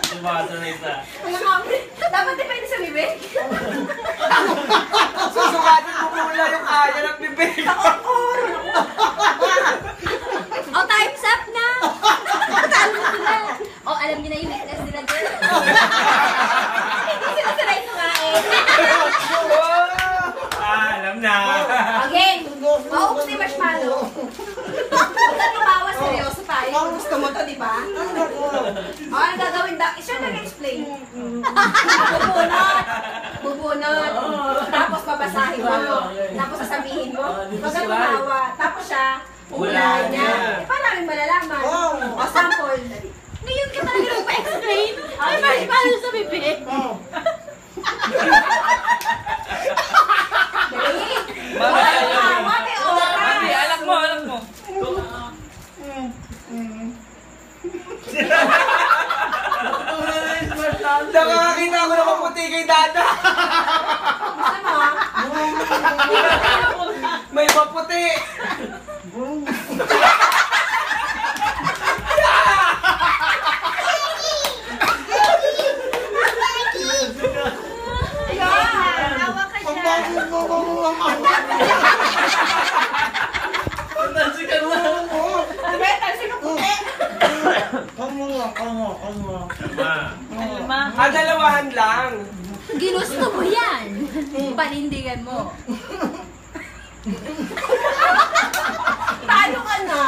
Sumaso na isa. Dapat depende sa bibig. Susukatin mo muna yung kaya ng bibig. O, time's up na! Talo sila. O, alam niyo na yung weakness nila dyan. Hindi sila sila ito nga eh. Alam na. Okay, maubos ni Marshmallow. Huwag ka tumawa, seryoso tayo. Gusto mo to, di ba? O, ano gagawin daw? Siya nag-explain. Bubunot. Tapos babasahin mo. Tapos sasabihin mo. Huwag ka tumawa. Tapos siya, uulahin niya. Paano namin malalaman? O, sample. Ngayon ka talaga nagpa-explain? Ay, Marshmallow sa bibig. Dali! Tawa, may oras! Alam mo. Nakakakita ako na maputi kay Dada. May maputi. Tawa ka dyan! Tansikan mo. Talsi ka puti! Dalawahan lang. Ginusto mo yan! Panindigan mo. Talo ka na!